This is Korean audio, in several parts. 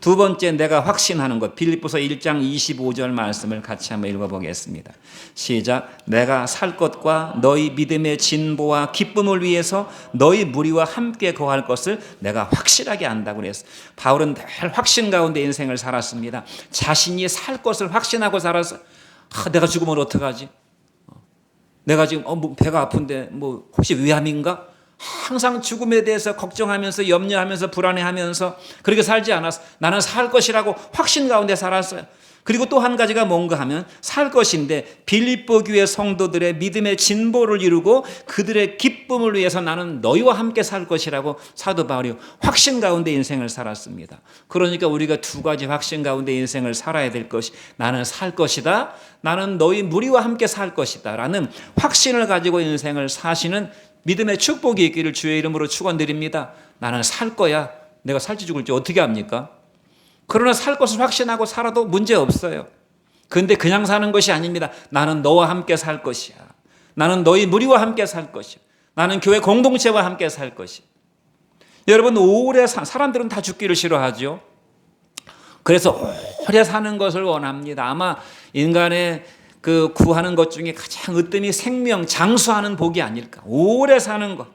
두 번째 내가 확신하는 것, 빌립보서 1장 25절 말씀을 같이 한번 읽어보겠습니다. 시작. 내가 살 것과 너희 믿음의 진보와 기쁨을 위해서 너희 무리와 함께 거할 것을 내가 확실하게 안다고 그랬어요. 바울은 늘 확신 가운데 인생을 살았습니다. 자신이 살 것을 확신하고 살았어요. 내가 죽으면 어떡하지? 내가 지금 배가 아픈데 혹시 위암인가? 항상 죽음에 대해서 걱정하면서 염려하면서 불안해하면서 그렇게 살지 않았어. 나는 살 것이라고 확신 가운데 살았어요. 그리고 또 한 가지가 뭔가 하면 살 것인데 빌립보 교회 성도들의 믿음의 진보를 이루고 그들의 기쁨을 위해서 나는 너희와 함께 살 것이라고 사도 바울이 확신 가운데 인생을 살았습니다. 그러니까 우리가 두 가지 확신 가운데 인생을 살아야 될 것이 나는 살 것이다. 나는 너희 무리와 함께 살 것이다. 라는 확신을 가지고 인생을 사시는 믿음의 축복이 있기를 주의 이름으로 축원드립니다. 나는 살 거야. 내가 살지 죽을지 어떻게 합니까? 그러나 살 것을 확신하고 살아도 문제 없어요. 그런데 그냥 사는 것이 아닙니다. 나는 너와 함께 살 것이야. 나는 너희 무리와 함께 살 것이야. 나는 교회 공동체와 함께 살 것이야. 여러분, 오래 사람들은 다 죽기를 싫어하죠. 그래서 오래 사는 것을 원합니다. 아마 인간의 구하는 것 중에 가장 으뜸이 생명, 장수하는 복이 아닐까. 오래 사는 것.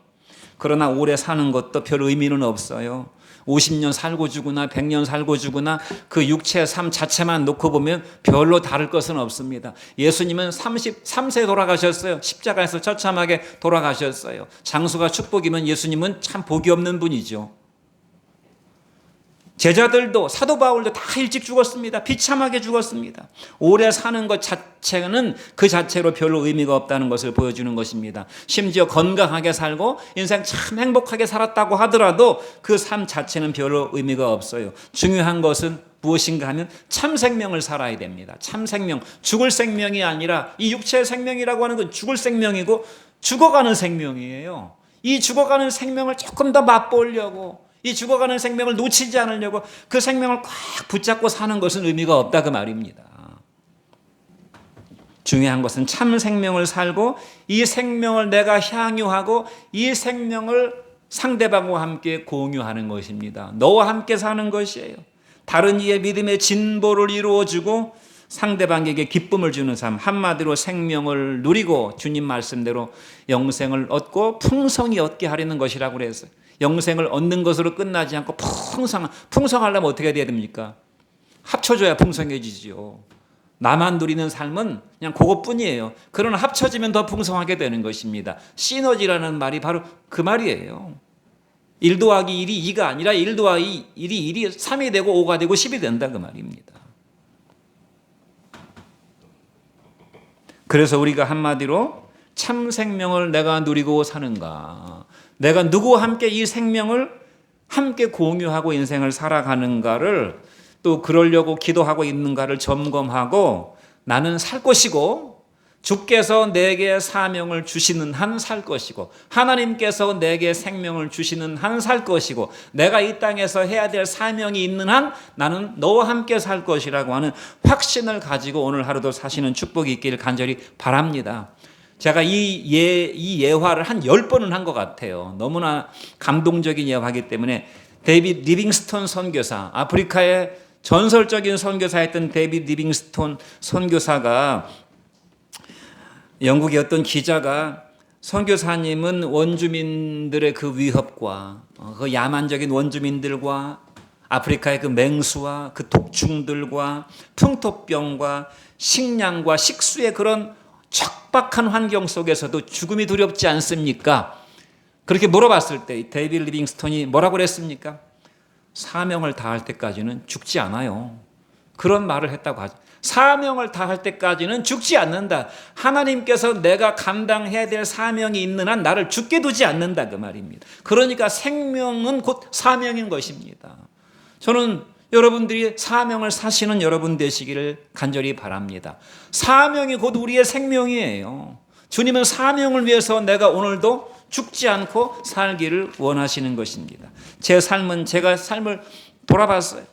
그러나 오래 사는 것도 별 의미는 없어요. 50년 살고 죽으나 100년 살고 죽으나 그 육체의 삶 자체만 놓고 보면 별로 다를 것은 없습니다. 예수님은 33세 돌아가셨어요. 십자가에서 처참하게 돌아가셨어요. 장수가 축복이면 예수님은 참 복이 없는 분이죠. 제자들도 사도 바울도 다 일찍 죽었습니다. 비참하게 죽었습니다. 오래 사는 것 자체는 그 자체로 별로 의미가 없다는 것을 보여주는 것입니다. 심지어 건강하게 살고 인생 참 행복하게 살았다고 하더라도 그 삶 자체는 별로 의미가 없어요. 중요한 것은 무엇인가 하면 참 생명을 살아야 됩니다. 참 생명, 죽을 생명이 아니라 이 육체의 생명이라고 하는 건 죽을 생명이고 죽어가는 생명이에요. 이 죽어가는 생명을 조금 더 맛보려고 이 죽어가는 생명을 놓치지 않으려고 그 생명을 꽉 붙잡고 사는 것은 의미가 없다 그 말입니다. 중요한 것은 참 생명을 살고 이 생명을 내가 향유하고 이 생명을 상대방과 함께 공유하는 것입니다. 너와 함께 사는 것이에요. 다른 이의 믿음의 진보를 이루어주고 상대방에게 기쁨을 주는 삶, 한마디로 생명을 누리고 주님 말씀대로 영생을 얻고 풍성히 얻게 하려는 것이라고 그랬어요. 영생을 얻는 것으로 끝나지 않고 풍성하려면 어떻게 해야 됩니까? 합쳐줘야 풍성해지죠. 나만 누리는 삶은 그냥 그것뿐이에요. 그러나 합쳐지면 더 풍성하게 되는 것입니다. 시너지라는 말이 바로 그 말이에요. 1 더하기 1이 2가 아니라 1 더하기 1이 1이 3이 되고 5가 되고 10이 된다 그 말입니다. 그래서 우리가 한마디로 참 생명을 내가 누리고 사는가, 내가 누구와 함께 이 생명을 함께 공유하고 인생을 살아가는가를 또 그러려고 기도하고 있는가를 점검하고 나는 살 것이고 주께서 내게 사명을 주시는 한 살 것이고 하나님께서 내게 생명을 주시는 한 살 것이고 내가 이 땅에서 해야 될 사명이 있는 한 나는 너와 함께 살 것이라고 하는 확신을 가지고 오늘 하루도 사시는 축복이 있기를 간절히 바랍니다. 제가 이 예화를 한 10번은 한 것 같아요. 너무나 감동적인 예화이기 때문에 데이빗 리빙스톤 선교사, 아프리카의 전설적인 선교사였던 데이빗 리빙스톤 선교사가 영국의 어떤 기자가 선교사님은 원주민들의 그 위협과 그 야만적인 원주민들과 아프리카의 그 맹수와 그 독충들과 풍토병과 식량과 식수의 그런 척박한 환경 속에서도 죽음이 두렵지 않습니까? 그렇게 물어봤을 때 데이빗 리빙스톤이 뭐라고 그랬습니까? 사명을 다할 때까지는 죽지 않아요. 그런 말을 했다고 하죠. 사명을 다할 때까지는 죽지 않는다. 하나님께서 내가 감당해야 될 사명이 있는 한 나를 죽게 두지 않는다 그 말입니다. 그러니까 생명은 곧 사명인 것입니다. 저는 여러분들이 사명을 사시는 여러분 되시기를 간절히 바랍니다. 사명이 곧 우리의 생명이에요. 주님은 사명을 위해서 내가 오늘도 죽지 않고 살기를 원하시는 것입니다. 제가 삶을 돌아봤어요.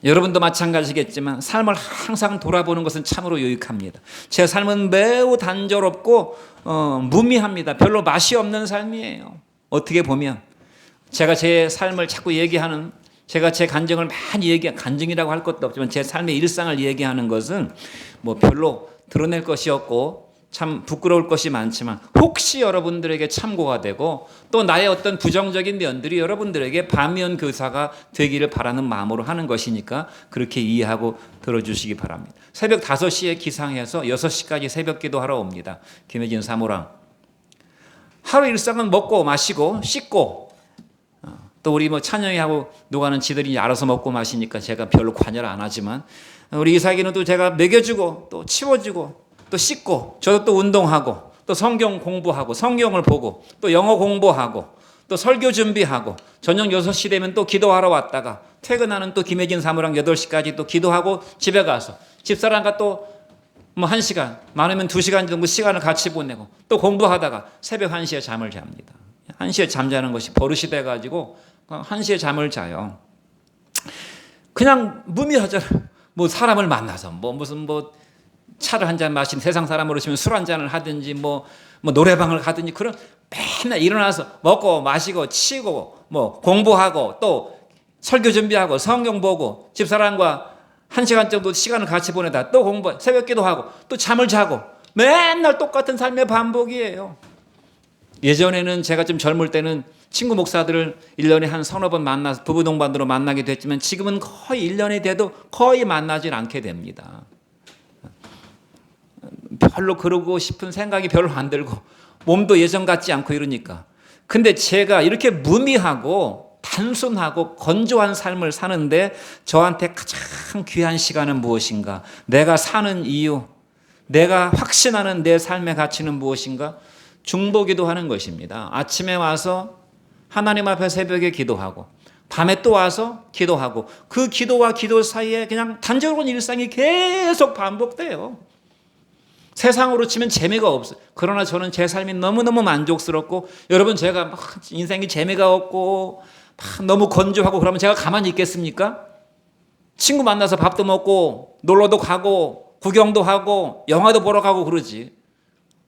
여러분도 마찬가지겠지만 삶을 항상 돌아보는 것은 참으로 유익합니다. 제 삶은 매우 단조롭고 무미합니다. 별로 맛이 없는 삶이에요. 어떻게 보면 제가 제 삶을 자꾸 얘기하는 제가 제 간증을 많이 간증이라고 할 것도 없지만 제 삶의 일상을 얘기하는 것은 뭐 별로 드러낼 것이 없고 참 부끄러울 것이 많지만 혹시 여러분들에게 참고가 되고 또 나의 어떤 부정적인 면들이 여러분들에게 반면교사가 되기를 바라는 마음으로 하는 것이니까 그렇게 이해하고 들어주시기 바랍니다. 새벽 5시에 기상해서 6시까지 새벽 기도하러 옵니다. 김혜진 사모랑. 하루 일상은 먹고 마시고 씻고 또 우리 뭐 찬영이하고 누가는 지들이 알아서 먹고 마시니까 제가 별로 관여를 안 하지만 우리 이삭이는 또 제가 먹여주고 또 치워주고 또 씻고 저도 또 운동하고 또 성경 공부하고 성경을 보고 또 영어 공부하고 또 설교 준비하고 저녁 6시 되면 또 기도하러 왔다가 퇴근하는 또 김혜진 사모랑 8시까지 또 기도하고 집에 가서 집사람과 또 뭐 1시간 많으면 2시간 정도 시간을 같이 보내고 또 공부하다가 새벽 1시에 잠을 잡니다. 1시에 잠자는 것이 버릇이 돼가지고 1시에 잠을 자요. 그냥 무미하잖아요. 뭐 사람을 만나서 뭐 무슨 뭐 차를 한 잔 마신 세상 사람으로 치면 술 한 잔을 하든지 뭐 노래방을 가든지 그런 맨날 일어나서 먹고 마시고 치고 뭐 공부하고 또 설교 준비하고 성경 보고 집사람과 1시간 정도 시간을 같이 보내다 또 공부 새벽 기도하고 또 잠을 자고 맨날 똑같은 삶의 반복이에요. 예전에는 제가 좀 젊을 때는 친구 목사들을 1년에 한 서너 번 만나서 부부 동반으로 만나게 됐지만 지금은 거의 1년이 돼도 거의 만나질 않게 됩니다. 별로 그러고 싶은 생각이 별로 안 들고 몸도 예전 같지 않고 이러니까. 근데 제가 이렇게 무미하고 단순하고 건조한 삶을 사는데 저한테 가장 귀한 시간은 무엇인가? 내가 사는 이유, 내가 확신하는 내 삶의 가치는 무엇인가? 중보기도 하는 것입니다. 아침에 와서 하나님 앞에 새벽에 기도하고 밤에 또 와서 기도하고 그 기도와 기도 사이에 그냥 단조로운 일상이 계속 반복돼요. 세상으로 치면 재미가 없어요. 그러나 저는 제 삶이 너무너무 만족스럽고 여러분 제가 막 인생이 재미가 없고 막 너무 건조하고 그러면 제가 가만히 있겠습니까? 친구 만나서 밥도 먹고 놀러도 가고 구경도 하고 영화도 보러 가고 그러지.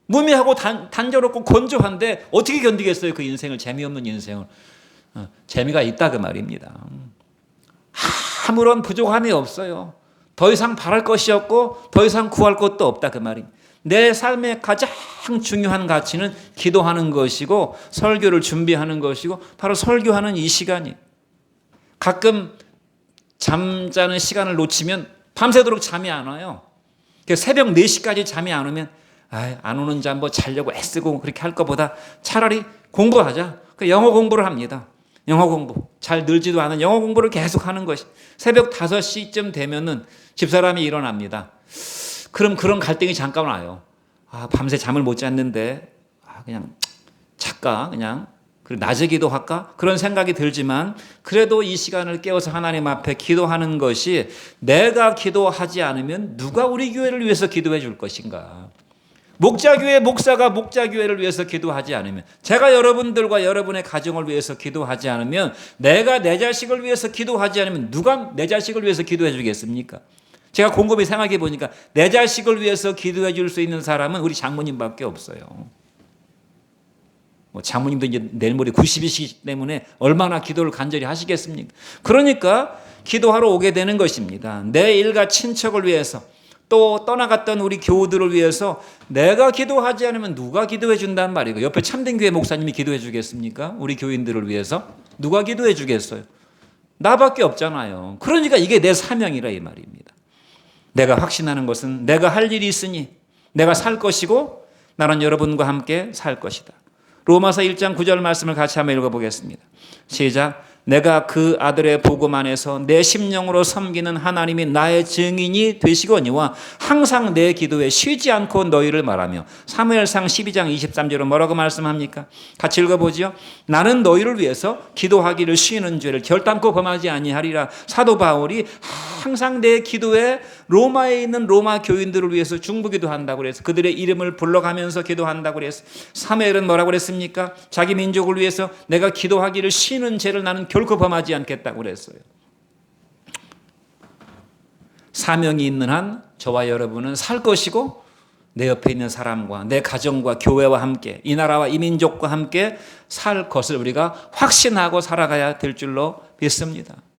무미하고 단조롭고 건조한데 어떻게 견디겠어요? 그 인생을 재미없는 인생을. 재미가 있다 그 말입니다. 아무런 부족함이 없어요. 더 이상 바랄 것이 없고 더 이상 구할 것도 없다 그 말입니다. 내 삶의 가장 중요한 가치는 기도하는 것이고 설교를 준비하는 것이고 바로 설교하는 이 시간이 가끔 잠자는 시간을 놓치면 밤새도록 잠이 안 와요. 새벽 4시까지 잠이 안 오면 안 오는 잠 뭐 자려고 애쓰고 그렇게 할 것보다 차라리 공부하자. 영어 공부를 합니다. 영어 공부. 잘 늘지도 않은 영어 공부를 계속 하는 것이 새벽 5시쯤 되면은 집사람이 일어납니다. 그럼 그런 갈등이 잠깐 와요. 밤새 잠을 못 잤는데 그냥 작가 그냥 낮에 기도할까? 그런 생각이 들지만 그래도 이 시간을 깨워서 하나님 앞에 기도하는 것이 내가 기도하지 않으면 누가 우리 교회를 위해서 기도해 줄 것인가? 목자교회 목사가 목자교회를 위해서 기도하지 않으면 제가 여러분들과 여러분의 가정을 위해서 기도하지 않으면 내가 내 자식을 위해서 기도하지 않으면 누가 내 자식을 위해서 기도해 주겠습니까? 제가 곰곰이 생각해 보니까 내 자식을 위해서 기도해 줄 수 있는 사람은 우리 장모님밖에 없어요. 뭐 장모님도 이제 내일 모레 90이시기 때문에 얼마나 기도를 간절히 하시겠습니까? 그러니까 기도하러 오게 되는 것입니다. 내 일가 친척을 위해서 또 떠나갔던 우리 교우들을 위해서 내가 기도하지 않으면 누가 기도해 준단 말이고 옆에 참된교회 목사님이 기도해 주겠습니까? 우리 교인들을 위해서 누가 기도해 주겠어요? 나밖에 없잖아요. 그러니까 이게 내 사명이라 이 말입니다. 내가 확신하는 것은 내가 할 일이 있으니 내가 살 것이고 나는 여러분과 함께 살 것이다. 로마서 1장 9절 말씀을 같이 한번 읽어보겠습니다. 시작. 내가 그 아들의 복음 안에서 내 심령으로 섬기는 하나님이 나의 증인이 되시거니와 항상 내 기도에 쉬지 않고 너희를 말하며 사무엘상 12장 23절은 뭐라고 말씀합니까? 같이 읽어보죠. 나는 너희를 위해서 기도하기를 쉬는 죄를 결단코 범하지 아니하리라. 사도 바울이 항상 내 기도에 로마에 있는 로마 교인들을 위해서 중보기도한다고 그래서 그들의 이름을 불러가면서 기도한다고 그래서 사무엘은 뭐라고 그랬습니까? 자기 민족을 위해서 내가 기도하기를 쉬는 죄를 나는 결코 범하지 않겠다고 그랬어요. 사명이 있는 한 저와 여러분은 살 것이고 내 옆에 있는 사람과 내 가정과 교회와 함께 이 나라와 이 민족과 함께 살 것을 우리가 확신하고 살아가야 될 줄로 믿습니다.